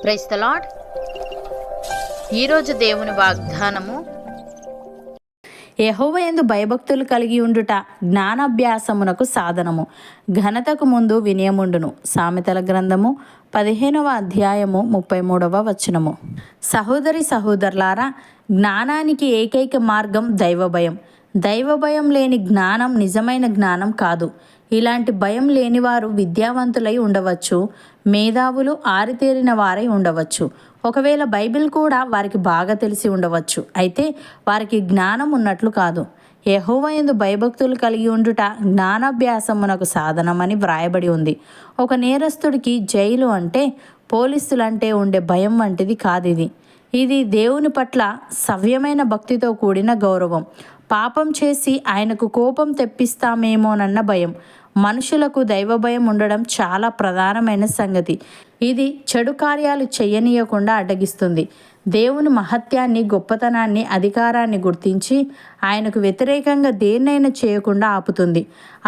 Praise the lord. ఈరోజు దేవుని వాగ్దానము, యెహోవా యందు భయభక్తులు కలిగి ఉండుట జ్ఞానాభ్యాసమునకు సాధనము, ఘనతకు ముందు వినయముండును. సామెతల గ్రంథము 15వ అధ్యాయము 33వ వచనము. సహోదరి సహోదరులారా, జ్ఞానానికి ఏకైక మార్గం దైవభయం. దైవభయం లేని జ్ఞానం నిజమైన జ్ఞానం కాదు. ఇలాంటి భయం లేనివారు విద్యావంతులై ఉండవచ్చు, మేధావులు, ఆరితేరిన వారై ఉండవచ్చు. ఒకవేళ బైబిల్ కూడా వారికి బాగా తెలిసి ఉండవచ్చు, అయితే వారికి జ్ఞానం ఉన్నట్లు కాదు. యెహోవా యందు భయభక్తులు కలిగి ఉండుట జ్ఞానాభ్యాసమునకు సాధనమని వ్రాయబడి ఉంది. ఒక నేరస్తుడికి జైలు అంటే పోలీసులంటే ఉండే భయం వంటిది కాదిది. ఇది దేవుని పట్ల సవ్యమైన భక్తితో కూడిన గౌరవం. పాపం చేసి ఆయనకు కోపం తెప్పిస్తామేమోనన్న భయం. మనుషులకు దైవ భయం ఉండడం చాలా ప్రధానమైన సంగతి. ఇది చెడు కార్యాలు చెయ్యనీయకుండా అడ్డగిస్తుంది. దేవుని మహత్యాన్ని, గొప్పతనాన్ని, అధికారాన్ని గుర్తించి ఆయనకు వ్యతిరేకంగా దేన్నైనా చేయకుండా ఆపుతుంది.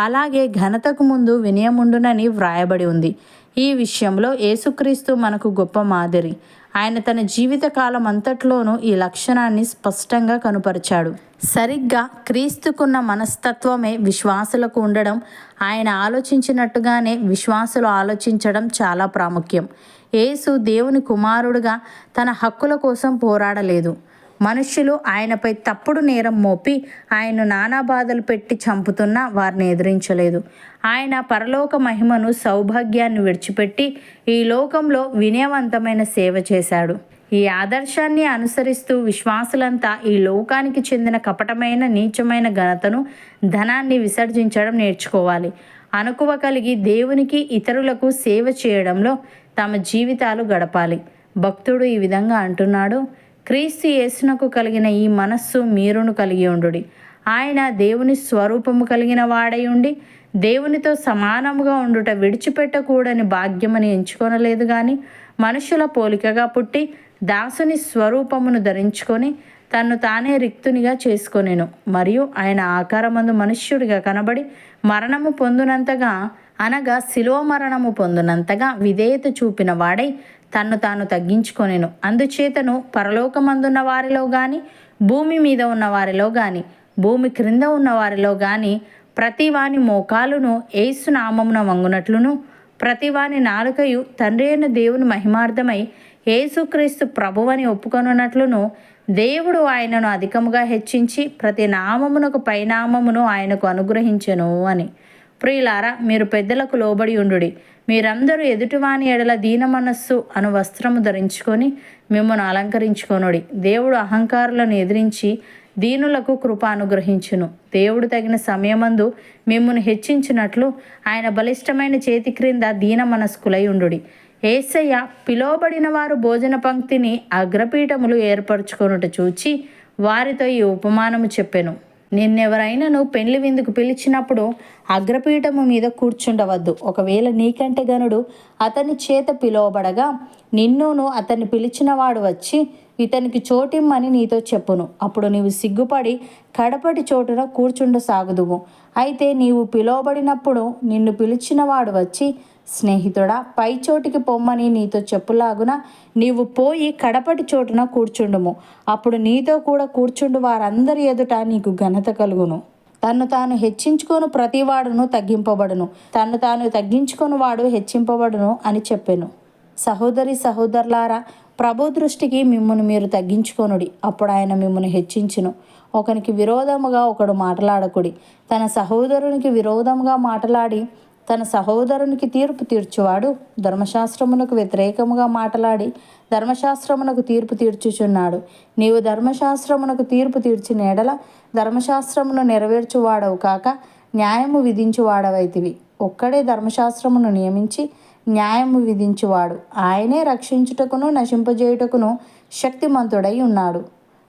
అలాగే ఘనతకు ముందు వినయముండునని వ్రాయబడి ఉంది. ఈ విషయంలో యేసుక్రీస్తు మనకు గొప్ప మాదిరి. ఆయన తన జీవితకాలం అంతట్లోనూ ఈ లక్షణాన్ని స్పష్టంగా కనుపరిచాడు. సరిగ్గా క్రీస్తుకున్న మనస్తత్వమే విశ్వాసులకు ఉండడం, ఆయన ఆలోచించినట్టుగానే విశ్వాసులు ఆలోచించడం చాలా ప్రాముఖ్యం. యేసు దేవుని కుమారుడుగా తన హక్కుల కోసం పోరాడలేదు. మనుష్యులు ఆయనపై తప్పుడు నేరం మోపి ఆయన్ను నానా బాధలు పెట్టి చంపుతున్నా వారిని ఎదిరించలేదు. ఆయన పరలోక మహిమను, సౌభాగ్యాన్ని విడిచిపెట్టి ఈ లోకంలో వినయవంతమైన సేవ చేశాడు. ఈ ఆదర్శాన్ని అనుసరిస్తూ విశ్వాసులంతా ఈ లోకానికి చెందిన కపటమైన, నీచమైన ఘనతను, ధనాన్ని విసర్జించడం నేర్చుకోవాలి. అణకువ కలిగి దేవునికి, ఇతరులకు సేవ చేయడంలో తమ జీవితాలు గడపాలి. భక్తుడు ఈ విధంగా అంటున్నాడు: క్రీస్తు యేసునకు కలిగిన ఈ మనస్సు మీరును కలిగి ఉండుడి. ఆయన దేవుని స్వరూపము కలిగిన వాడై ఉండి దేవునితో సమానముగా ఉండుట విడిచిపెట్టకూడని భాగ్యమని ఎంచుకొనలేదు గాని, మనుషుల పోలికగా పుట్టి దాసుని స్వరూపమును ధరించుకొని తన్ను తానే రిక్తునిగా చేసుకొనెను. మరియు ఆయన ఆకారమందు మనుష్యుడిగా కనబడి మరణము పొందునంతగా, అనగా శిలువ మరణము పొందునంతగా విధేయత చూపిన వాడై తన్ను తాను తగ్గించుకొనెను. అందుచేతను పరలోకమందున్న వారిలో గాని, భూమి మీద ఉన్న వారిలో గాని, భూమి క్రింద ఉన్న వారిలో గాని ప్రతివాని మోకాలును యేసు నామమున వంగునట్లును, ప్రతివాని నాలుకయు తండ్రి అయిన దేవుని మహిమార్థమై యేసుక్రీస్తు ప్రభువని ఒప్పుకొనున్నట్లును, దేవుడు ఆయనను అధికముగా హెచ్చించి ప్రతి నామమునకు పైనామమును ఆయనకు అనుగ్రహించెను అని. ప్రియులారా, మీరు పెద్దలకు లోబడి ఉండుడి. మీరందరూ ఎదుటివాని ఎడల దీన మనస్సు అను వస్త్రము ధరించుకొని మిమ్మల్ని అలంకరించుకొనుడి. దేవుడు అహంకారులను ఎదిరించి దీనులకు కృప అనుగ్రహించును. దేవుడు తగిన సమయమందు మిమ్మును హెచ్చించినట్లు ఆయన బలిష్టమైన చేతి క్రింద దీన మనస్కులై ఉండుడి. యేసయ్య పిలువబడిన వారు భోజన పంక్తిని, అగ్రపీఠములు ఏర్పరచుకొనుట చూచి వారితో ఈ ఉపమానము చెప్పెను: నిన్నెవరైనాను పెళ్లి విందుకు పిలిచినప్పుడు అగ్రపీఠము మీద కూర్చుండవద్దు. ఒకవేళ నీకంటే గనుడు అతని చేత పిలువబడగా నిన్నును అతన్ని పిలిచినవాడు వచ్చి ఇతనికి చోటిమ్మని నీతో చెప్పును. అప్పుడు నీవు సిగ్గుపడి కడపటి చోటున కూర్చుండసాగుదువు. అయితే నీవు పిలువబడినప్పుడు నిన్ను పిలిచినవాడు వచ్చి, స్నేహితుడా, పై చోటికి పొమ్మని నీతో చెప్పులాగున నీవు పోయి కడపటి చోటున కూర్చుండుము. అప్పుడు నీతో కూడా కూర్చుండు వారందరి ఎదుట నీకు ఘనత కలుగును. తన్ను తాను హెచ్చించుకొను ప్రతివాడును తగ్గింపబడును, తన్ను తాను తగ్గించుకొని వాడు హెచ్చింపబడును అని చెప్పెను. సహోదరి సహోదరులారా, ప్రభు దృష్టికి మిమ్మును మీరు తగ్గించుకొనుడి, అప్పుడు ఆయన మిమ్మును హెచ్చించును. ఒకనికి విరోధముగా ఒకడు మాటలాడకుడి. తన సహోదరునికి విరోధముగా మాటలాడి తన సహోదరునికి తీర్పు తీర్చువాడు ధర్మశాస్త్రమునకు వ్యతిరేకముగా మాటలాడి ధర్మశాస్త్రమునకు తీర్పు తీర్చుచున్నాడు. నీవు ధర్మశాస్త్రమునకు తీర్పు తీర్చిన ఎడల ధర్మశాస్త్రమును నెరవేర్చువాడవు కాక న్యాయము విధించువాడవైతివి. ఒక్కడే ధర్మశాస్త్రమును నియమించి న్యాయము విధించువాడు. ఆయనే రక్షించుటకును నశింపజేయుటకును శక్తిమంతుడై ఉన్నాడు.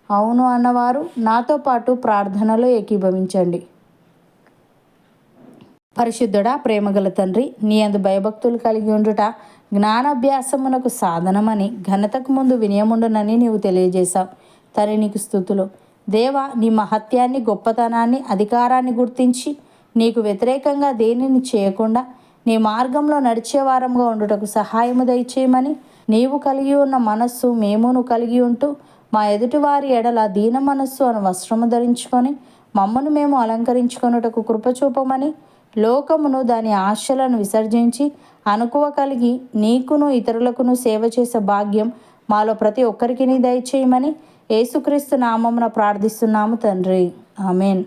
అవును అన్నవారు నాతో పాటు ప్రార్థనలో ఏకీభవించండి. పరిశుద్ధుడా, ప్రేమగల తండ్రి, నీ యందు భయభక్తులు కలిగి ఉండుట జ్ఞానాభ్యాసమునకు సాధనమని, ఘనతకు ముందు వినయముండునని నీవు తెలియజేశావు. తండ్రి, నీకు స్తుతులు. దేవా, నీ మహత్యాన్ని, గొప్పతనాన్ని, అధికారాన్ని గుర్తించి నీకు వ్యతిరేకంగా దేనిని చేయకుండా నీ మార్గంలో నడిచే వారంగా ఉండుటకు సహాయము దయచేయమని, నీవు కలిగి ఉన్న మనస్సు మేమును కలిగి ఉంటూ మా ఎదుటివారి ఎడల దీన మనస్సు అను వస్త్రము ధరించుకొని మమ్మను మేము అలంకరించుకొనుటకు కృపచూపమని, లోకమును దాని ఆశలను విసర్జించి అనుకువ కలిగి నీకును ఇతరులకును సేవ చేసే భాగ్యం మాలో ప్రతి ఒక్కరికి దయచేయమని యేసుక్రీస్తు నామమున ప్రార్థిస్తున్నాము తండ్రి. ఆమెన్.